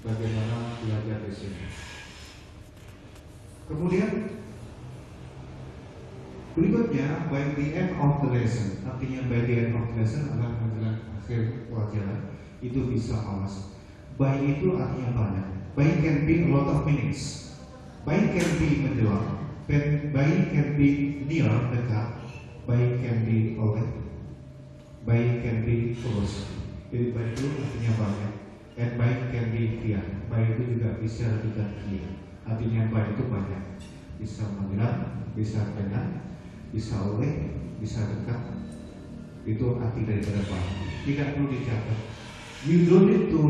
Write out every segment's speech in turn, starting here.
bagaimana belajar di sini. Kemudian berikutnya, by the end of the lesson. Artinya by the end of the lesson adalah menjelang akhir pelajaran itu bisa malas. By itu artinya banyak. By can be a lot of meanings. By can be menjelang. By can be near, dekat. By can be oleh. By can be close. Jadi by itu artinya banyak. And by can be via. By itu juga bisa dengan via. Artinya by itu banyak. Bisa menjelang, bisa dengan, bisa oleh, bisa dekat. Itu arti daripada by. Tidak perlu dicatat. You don't need to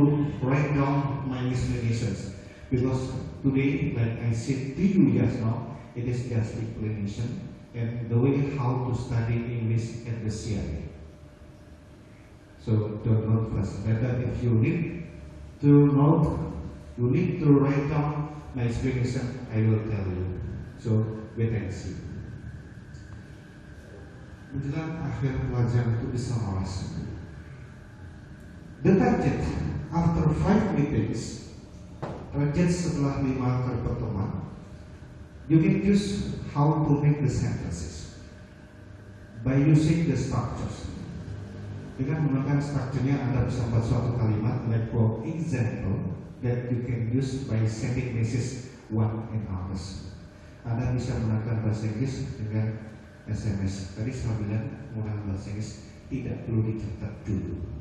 write down my explanations because today, like I said to you just now, it is just explanation and the way how to study English at the CIA. So don't note first. Better if you need to note, you need to write down my explanation. I will tell you. So wait and see. Menjelang akhir pelajaran itu bisa malas. The target after 5 meetings, target setelah 5 kali pertemuan, you can use how to make the sentences by using the structures. Dengan menggunakan strukturnya, Anda bisa membuat suatu kalimat, like for example, that you can use by sending message one in hours. Anda bisa menggunakan bahasa Inggris dengan SMS. Tadi saya bilang menggunakan bahasa Inggris tidak perlu dicatat dulu.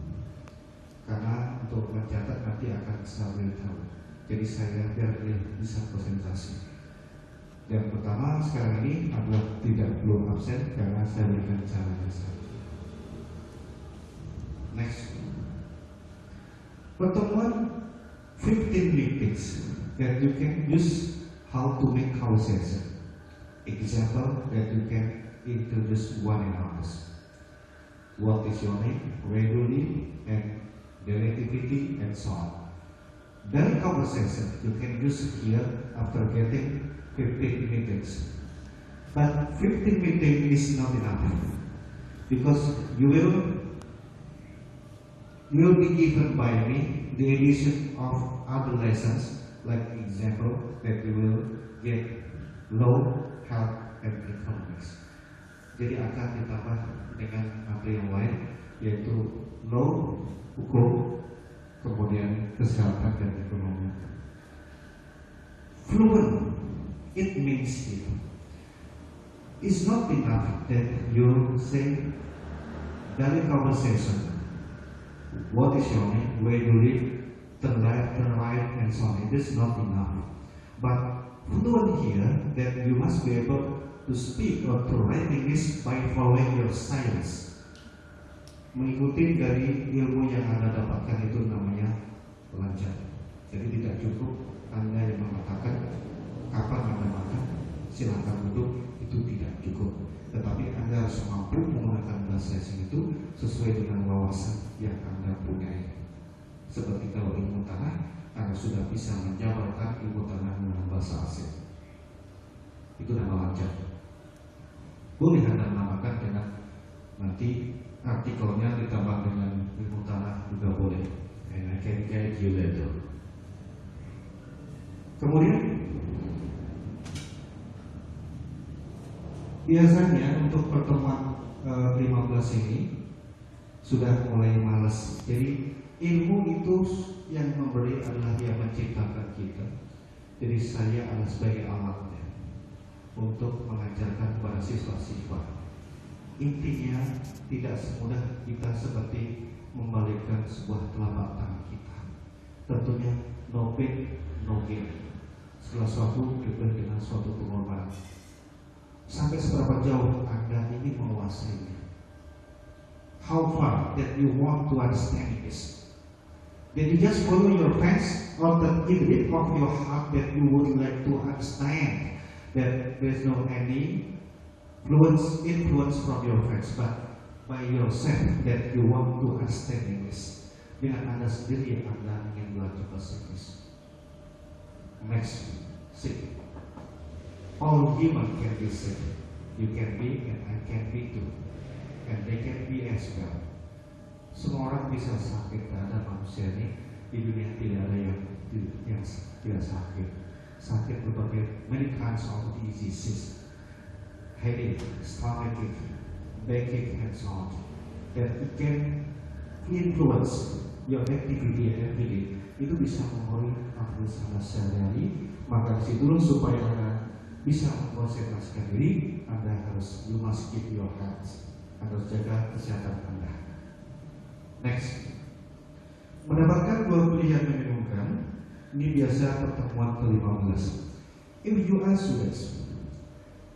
Karena untuk mencatat nanti akan sambil tahu. Jadi saya biar bisa konsentrasi. Yang pertama sekarang ini adalah tidak perlu absen karena saya berikan caranya saja. Next, pertemuan 15 meetings that you can use how to make conversation. Example that you can introduce one in hours. What is your name? Where do you live? And relativity and so on. Dari conversation you can use here after getting 15 meetings. But 15 meeting is not enough because you will be given by me the addition of other lessons, like example that you will get law, health, and economics. Jadi akan ditambah dengan materi yang lain yaitu law, hukum, kemudian kesehatan dan ekonomi. Fluent, it means it. It's not enough that you say dari conversation, what is your name, where do you live, turn right, and so on. It is not enough. But fluent here, that you must be able to speak or to write English by following your styles. Mengikuti dari ilmu yang Anda dapatkan itu namanya belajar. Jadi tidak cukup Anda yang mengatakan kapan Anda makan, silakan duduk, itu tidak cukup. Tetapi Anda harus mampu menggunakan bahasa asing itu sesuai dengan wawasan yang Anda punyai. Seperti kalau ilmu tanah, Anda sudah bisa menjabarkan ilmu tanah dengan bahasa asing. Itu nama belajar. Boleh Anda menamakan dengan nanti artikelnya ditambah dengan ilmu tanah juga boleh. And I can guide you later. Kemudian biasanya untuk pertemuan 15 ini sudah mulai malas. Jadi ilmu itu yang memberi adalah yang menciptakan kita. Jadi saya adalah sebagai alatnya untuk mengajarkan kepada siswa-siswa. Intinya tidak semudah kita seperti membalikkan sebuah telapak tangan kita. Tentunya no pain, no gain. Segala sesuatu diberi dengan suatu pengorbanan. Sampai seberapa jauh Anda ini menguasainya? How far that you want to understand this? That you just follow your friends, or that in the deep of your heart that you would like to understand that there is no any influence from your friends, but by yourself that you want to understand English. Dengan Anda sendiri yang Anda ingin belajar bahasa Inggris. Next, sick. All human can be sick. You can be and I can be too. And they can be as well. Semua orang bisa sakit, ada manusia ini Di dunia tidak ada yang tidak sakit. Sakit berbagai many kinds of diseases, headache, stomachache, backache, and so on. That it can influence your activity every day. Itu bisa mempengaruhi aktivitas Anda sehari-hari. Maka disitulah supaya Anda bisa mengkonsentrasikan diri, Anda harus you must keep your health. Anda harus jaga kesehatan Anda. Next, mendapatkan dua pilihan membingungkan. Ini biasa pertemuan ke-15. If you are students,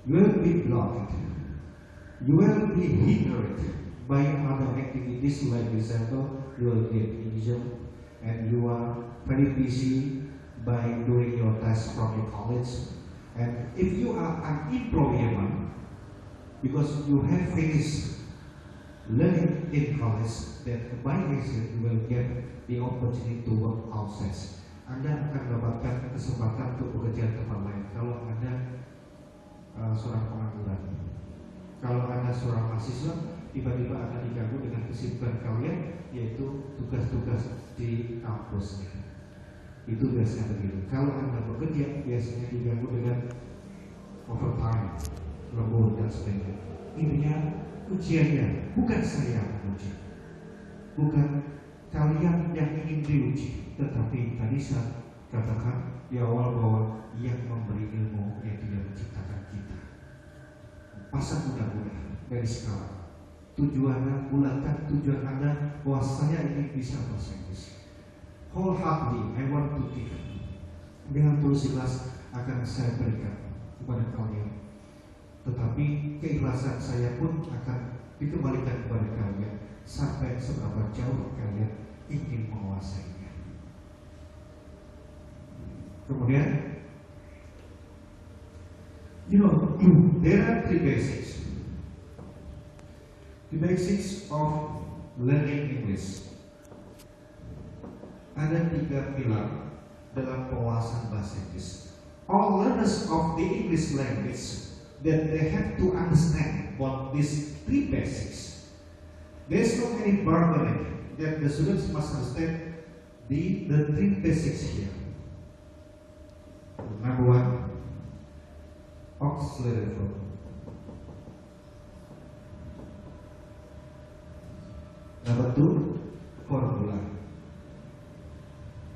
you will be blocked. You will be hindered by other activities, like example, you will get exam, and you are very busy by doing your test from your college. And if you are unemployable, because you have finished learning in college, that by accident you will get the opportunity to work outside. Anda akan mendapatkan kesempatan untuk bekerja di tempat lain. Kalau Anda seorang pengangguran, kalau Anda seorang mahasiswa, tiba-tiba akan diganggu dengan kesibukan kalian, yaitu tugas-tugas di kampus. Itu biasanya begitu. Kalau Anda bekerja, biasanya diganggu dengan overtime, lembur dan sebagainya. Intinya ujiannya bukan saya yang menguji, bukan kalian yang ingin diuji, tetapi tadi saya katakan di awal bahwa yang memberi ilmu yang tidak menciptakan kita. Pasang mudah-mudah dari sekarang. Tujuannya, bulatkan tujuan Anda bahwa saya ini bisa bahasa Inggris. Wholeheartedly, I want to give. Dengan tulus ikhlas akan saya berikan kepada kalian. Tetapi keikhlasan saya pun akan dikembalikan kepada kalian sampai seberapa jauh kalian ingin menguasainya. Kemudian, there are three basics. The basics of learning English. Ada tiga pilar dalam penguasaan bahasa Inggris. All learners of the English language that they have to understand what these three basics. There's no any bargaining that the students must understand the three basics here. Number one, auxiliary verb. Number two, formula,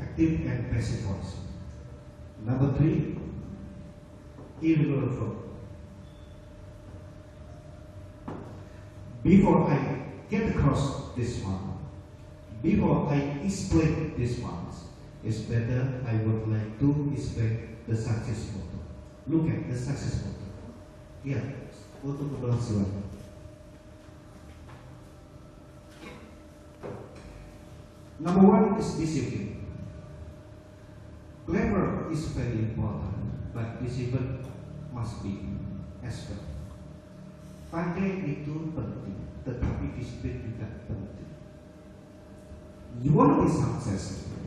active and passive voice. Number three, irregular verb. Before I get across this one, before I explain this one, it's better I would like to explain the success motto. Look at the success motto. Yeah, untuk keberhasilan. Number one is discipline. Clever is very important, but discipline must be as well. Pandai itu penting, tetapi disiplin juga penting. You want to be successful,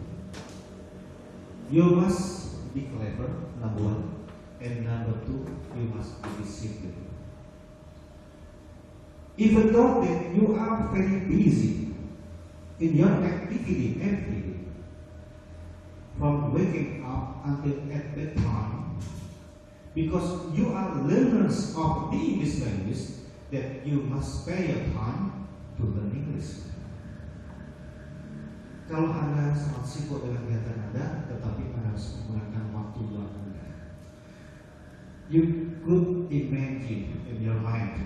you must be clever, number one, and number two, you must be disciplined. Even though that you are very busy in your activity every day, from waking up until at bedtime, because you are learners of the English language, that you must spare your time to learn English. Kalau Anda sangat sibuk dengan kegiatan Anda, tetapi Anda harus menggunakan waktu luang Anda. You could imagine in your mind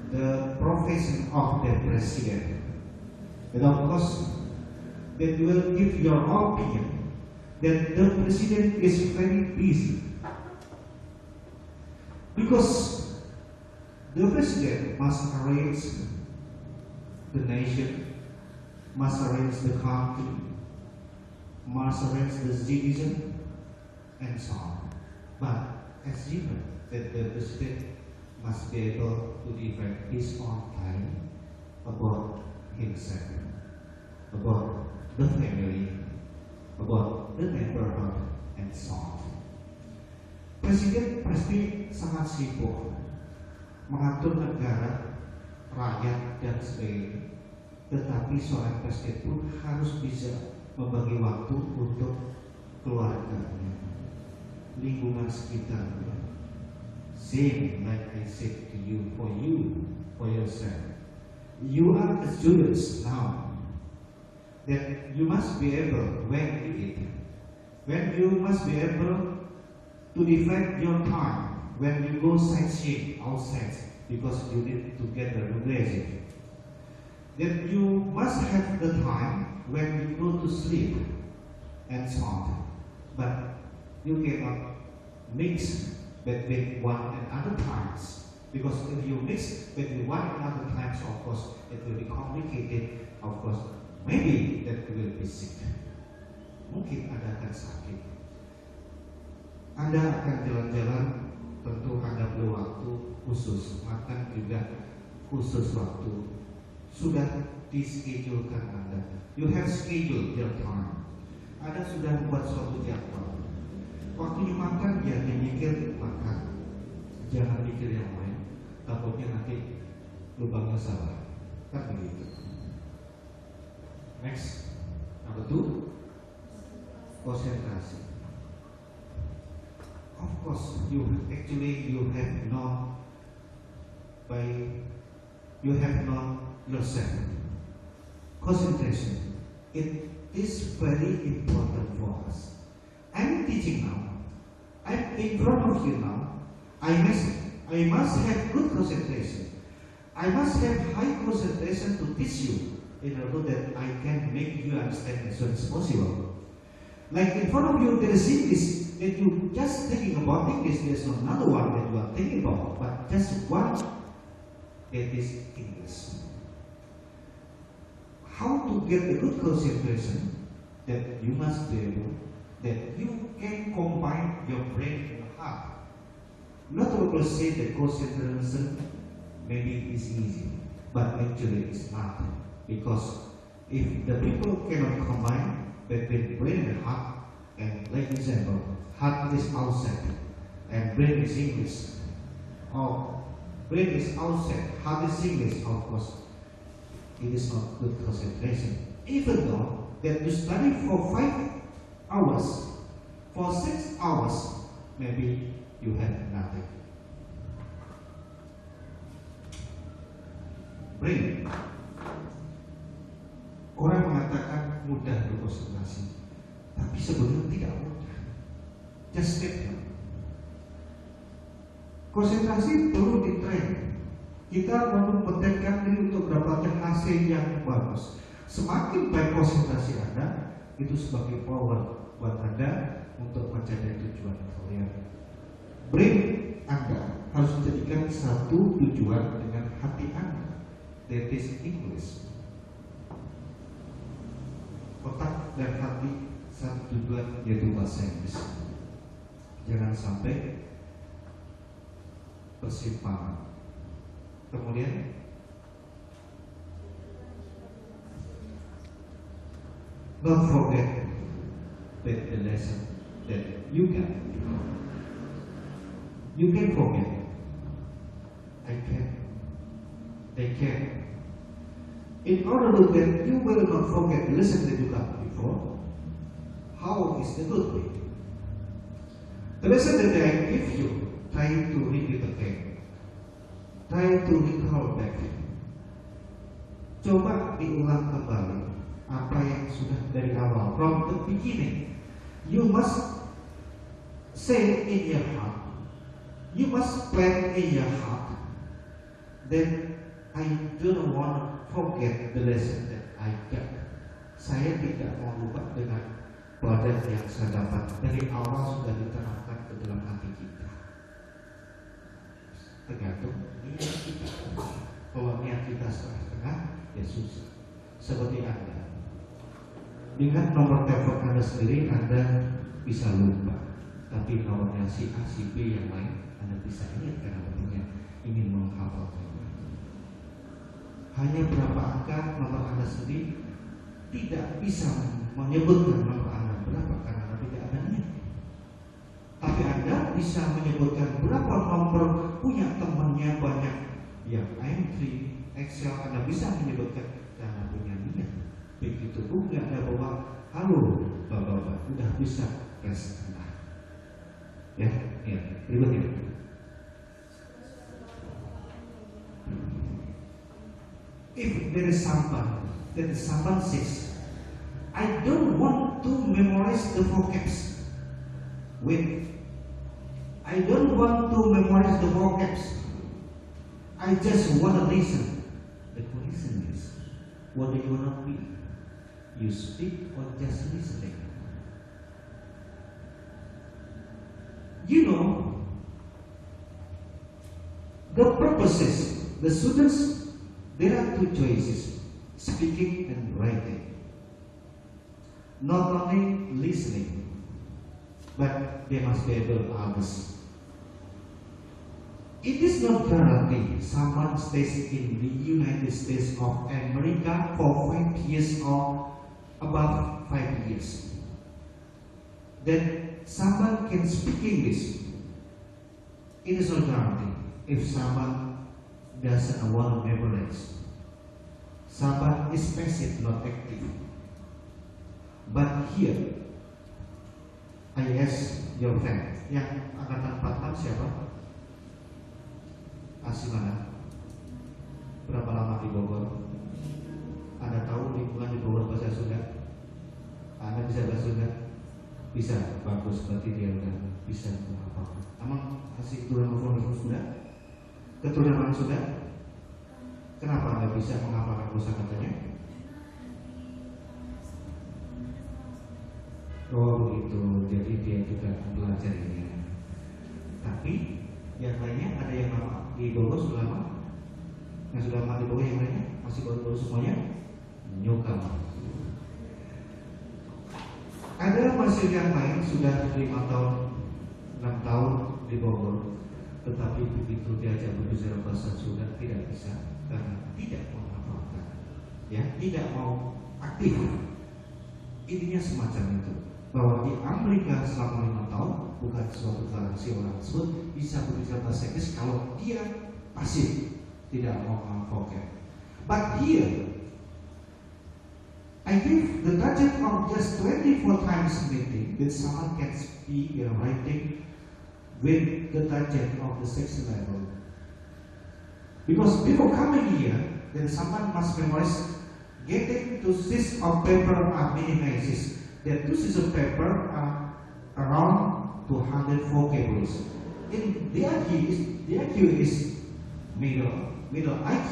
the profession of the president, and of course that you will give your opinion that the president is very busy, because the president must arrange the nation, must arrange the country, must arrange the citizen, and so on. But as given that the president must be able to defend his own time about himself, about the family, about the neighborhood, and so on. Presiden pasti sangat sibuk mengatur negara, rakyat, dan sebagainya. Tetapi seorang presiden pun harus bisa membagi waktu untuk keluarganya, lingkungan sekitarnya. Same like I said to you, for yourself. You are a student now. That you must be able, when you must be able to divide your time when you go sightseeing outside, because you need to get the relationship. That you must have the time when you go to sleep and so on. But you cannot mix between one and other times, because if you mix between one and other times, of course it will be complicated. Of course, maybe that will be sick. Mungkin Anda akan sakit. Anda akan jalan-jalan, tentu Anda perlu waktu khusus, makan juga khusus waktu. Sudah dischedulkan Anda. You have scheduled your time. Anda sudah membuat suatu jadwal. Waktunya makan, ya mikir makan. Jangan mikir yang lain. Takutnya nanti lubangnya salah. Kan begitu. Next, number 2, konsentrasi. Of course, you have known yourself. Concentration, it is very important for us. I'm teaching now. I'm in front of you now. I must have good concentration. I must have high concentration to teach you, in order that I can make you understand as soon as possible. Like in front of you, there is English that you just thinking about English. There's another one that you are thinking about, but just one that is English. How to get a good concentration? That you must be able, that you can combine your brain and your heart. Not all people say that concentration maybe is easy, but actually it's not. Because if the people cannot combine between brain and heart, and like example, heart is outside and brain is English, or brain is outside, heart is English, of course, it is not good concentration. Even though that you study for 5 hours, for 6 hours, maybe you have nothing. Brain. Orang mengatakan mudah berkonsentrasi, tapi sebenarnya tidak mudah. Just step. Konsentrasi perlu ditrain. Kita mempertahankan diri untuk mendapatkan hasil yang bagus. Semakin baik konsentrasi Anda, itu sebagai power buat Anda untuk mencapai tujuan kalian. Brain Anda harus menjadikan satu tujuan dengan hati Anda. That is English. Otak dan hati satu tujuan, yaitu bahasa Inggris. Jangan sampai persimpangan. Kemudian don't forget that the lesson that you got. You can forget. I can. In order that you will not forget the lesson that you got before, how is the good way? The lesson that I give you, try to read it again. Try to recall back. Coba diulang kembali apa yang sudah dari awal, from the beginning. You must say in your heart. You must plan in your heart. Then I don't want to forget the lesson that I got. Saya tidak mau lupa dengan pelajaran yang saya dapat. Dari awal sudah diterapkan ke dalam hati kita. Tergantung niat kita. Kalau niat kita setengah-setengah, ya susah. Seperti Anda. Dengan nomor telepon Anda sendiri, Anda bisa lupa. Tapi nomornya si A, si B yang lain, Anda bisa ingat karena Anda ingin menghafalkan. Hanya berapa angka nomor Anda sendiri, tidak bisa menyebutkan nomor Anda berapa karena Anda tidak ada niat. Tapi Anda bisa menyebutkan berapa nomor, punya temannya banyak yang entry Excel, Anda bisa menyebutkan karena punya niat. begitu pun nggak ada bahwa halo bapak-bapak udah bisa tes ya, ya berikutnya. If there is someone says, I don't want to memorize the vocabs. Wait, I don't want to memorize the vocabs. I just want to listen. The question is, what do you want to be? You speak or just listening? You know, the purposes, the students, there are two choices, speaking and writing. Not only listening, but they must be able to others. It is not guaranteed someone stays in the United States of America for 5 years or above 5 years. That someone can speak English. It is not guaranteed. If someone doesn't want to memorize, someone is passive, not active. But here, I ask your friend, yang angkatan 44 siapa? Asli mana? Berapa lama di Bogor? Anda tahu lingkungan di Bogor bahasa Sunda? Anda bisa bahasa Sunda? Bisa, bagus, berarti dia udah bisa apa? Emang asli keturunan Sunda? Keturunan orang Sunda? Kenapa Anda bisa menghafalkan kosakatanya? Oh begitu, jadi dia juga belajar ini. Tapi yang lainnya ada yang lama di Bogor sudah lama, yang sudah lama di Bogor yang lainnya masih baru-baru semuanya newcomer. Ada masih yang lain sudah 5 tahun, 6 tahun di Bogor, tetapi begitu diajak berbicara bahasa Sunda tidak bisa karena tidak mau menghafalkan, ya, tidak mau aktif. Intinya semacam itu, bahwa di Amerika selama 5 tahun bukan suatu garansi orang tersebut bisa berbicara bahasa Inggris kalau dia pasif, tidak mau vocab. But here, I give the target of just 24 times meeting that someone can speak and writing with the target of the 6th level. Because before coming here, then someone must memorize getting to sheets of paper are minimized. That 2 sheets of paper are around 200 vocabularies. In the IQ is middle IQ.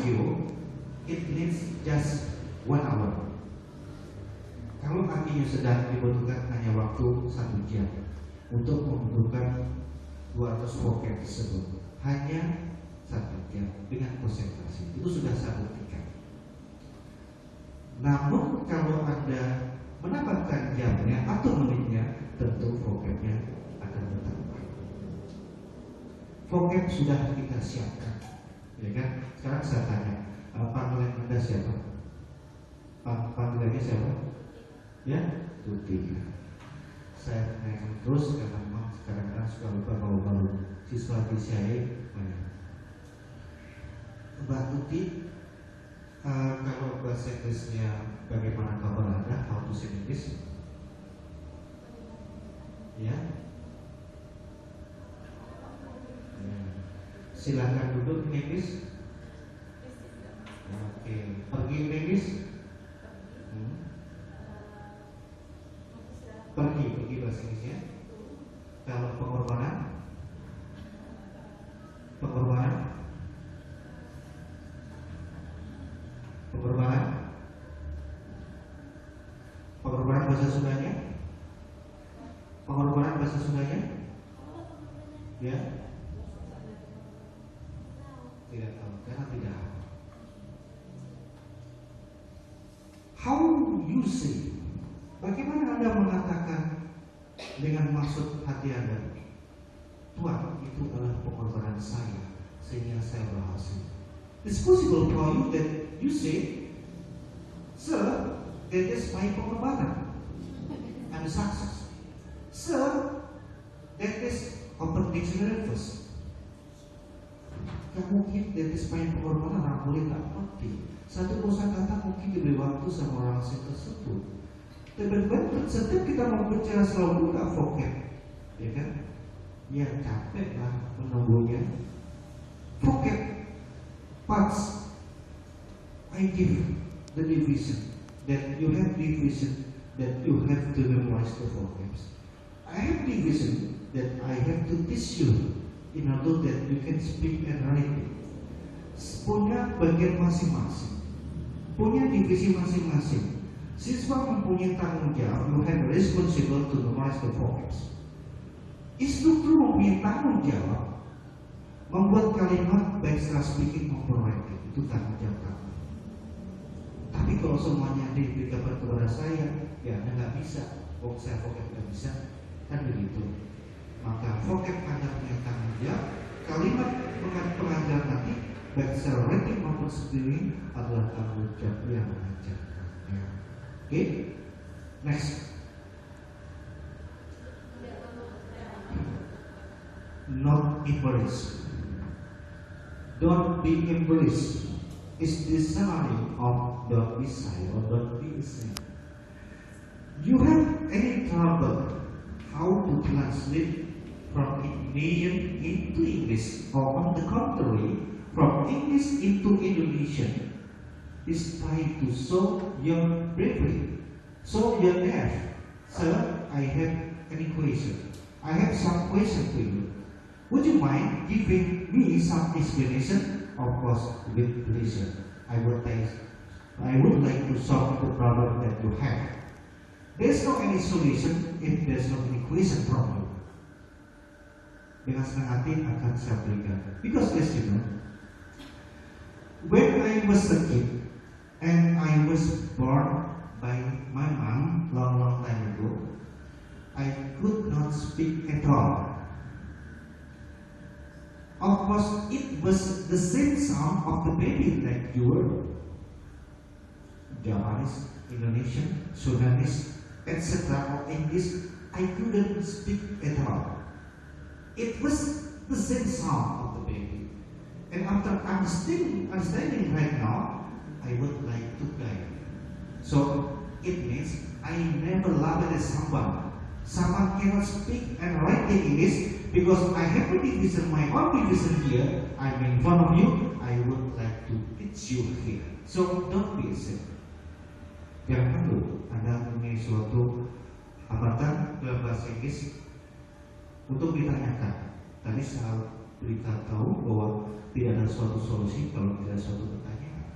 It needs just 1 hour. Kalau IQ-nya sedang dibutuhkan hanya waktu 1 jam untuk membutuhkan 200 vocab tersebut, hanya 1 jam dengan konsentrasi. Itu sudah saya buktikan. Namun kalau Anda menambahkan jamnya atau menitnya, tentu vocabnya akan bertambah. Vocab sudah kita siapkan, ya kan? Sekarang saya tanya, panggilan Anda siapa? Panggilannya siapa? Ya, Tuti. Saya tanyakan terus karena memang sekarang kan suka lupa baru-baru siswa di saya banyak. Mbak Tuti, kalau bahasa Inggrisnya bagaimana kabar Anda? How to speak English? Ya. Silakan duduk in English. Oke, pergi in English. Pergi bahasa Inggrisnya. Kalau pengorbanan bahasa Sundanya. Pengorbanan bahasa Sundanya. Ya. Tidak tahu, karena tidak. How you say? Bagaimana Anda mengatakan dengan maksud hati Anda? Tuhan, itu adalah pengorbanan saya sehingga saya berhasil. It's possible for you that you say, Sir, that is my pengorbanan. I'm success. Sir, that is open dictionary first. Mungkin that is my pengorbanan orang boleh tak ngerti. Satu kosakata mungkin diberi waktu sama orang asing tersebut. Dan setiap kita mau bicara selalu buka vocab, ya kan? Ya capek lah menunggunya. Vocab parts I give the division that you have division that you have to memorize the vocabs. I have division that I have to teach you in order that you can speak and write it. Punya bagian masing-masing, punya divisi masing-masing. Siswa mempunyai tanggung jawab, you have responsible to memorize the vocabs. Instruktur mempunyai tanggung jawab membuat kalimat baik secara speaking maupun writing, itu tanggung jawab kamu. Tapi kalau semuanya diberikan kepada saya, ya Anda nggak bisa. Oh, saya vocab nggak bisa, kan begitu. Maka vocab Anda punya tanggung jawab. Kalimat pengajaran nanti baik secara writing maupun speaking adalah tanggung jawab yang mengajarkannya. Oke, next. Not embarrassed. Don't be embarrassed. Is the summary of don't be shy or don't be ashamed. You have any trouble how to translate from Indonesian into English, or on the contrary, from English into Indonesian? Is trying to show your bravery, show your nerve. Sir, I have any question. I have some question to you. Would you mind giving me some explanation? Of course, with pleasure. I would like to solve the problem that you have. There's no any solution if there's no any question from you. Dengan senang hati akan saya berikan. Because as you know, when I was a kid and I was born by my mom long time ago, I could not speak at all. Of course, it was the same sound of the baby like your Japanese, Indonesian, Sudanese, etc. or English. I couldn't speak at all. It was the same sound of the baby. And after understanding right now, I would like to cry. So it means I never laughed at someone. Someone cannot speak and write in English because I have a division, my own division here. I'm in front of you. I would like to teach you here. So don't be ashamed. Jangan dulu Anda mempunyai suatu hambatan dalam bahasa Inggris untuk ditanyakan. Tadi saya beritahu bahwa tidak ada suatu solusi kalau tidak ada suatu pertanyaan.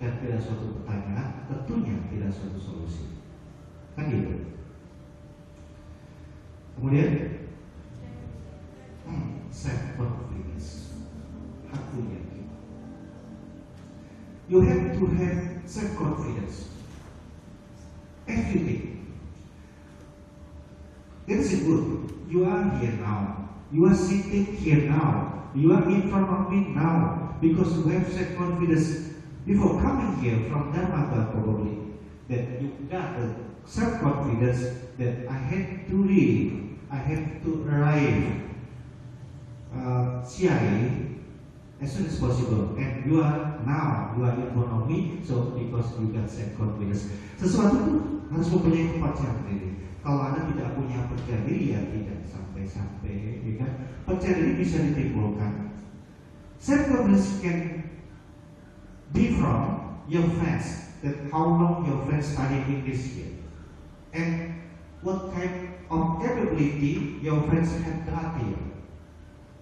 Dan tidak suatu pertanyaan, tentunya tidak suatu solusi. Kan gitu. Kemudian self-confidence. Aku yakin. You have to have self-confidence. Everything. That is good. You are here now. You are sitting here now. You are in front of me now. Because you have self-confidence. Before coming here from Dharmaka probably, that you got the self-confidence that I have to read, I have to arrive CIA as soon as possible. And you are in front of me, so because you got self-confidence. Sesuatu itu harus mempunyai kepercayaan diri. Kalau Anda tidak punya percaya diri, ya tidak sampai-sampai, ya kan? Percaya diri bisa ditimbulkan. Self-confidence can be from your friends, that how long your friends study English here, and what kind of capability your friends have got here.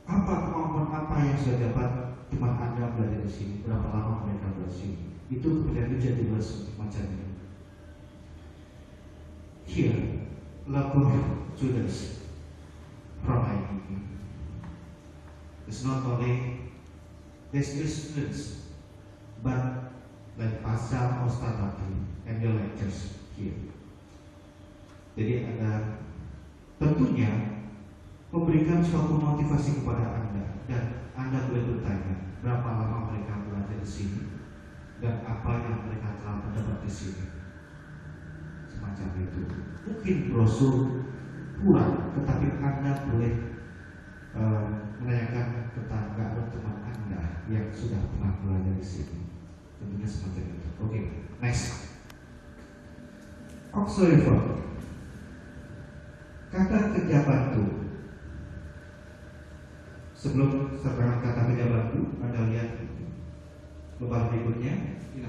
Apa kemampuan apa yang sudah dapat teman Anda belajar di sini, berapa lama mereka belajar di sini. Itu kemudian jadi macam ini. Here, lot of students from ITB. It's not only there's students, but like Pasal Ostadati and the lectures here. Jadi ada tentunya memberikan suatu motivasi kepada Anda, dan Anda boleh bertanya berapa lama mereka belajar di sini dan apa yang mereka telah mendapat di sini. Semacam itu. Mungkin brosur kurang, tetapi Anda boleh menanyakan tetangga atau teman Anda yang sudah pernah belajar di sini. Tentunya semacam itu. Oke, next. Observer. Kata kerja bantu. Sebelum sekarang kata kerja bantu, Anda lihat lembar berikutnya. Ini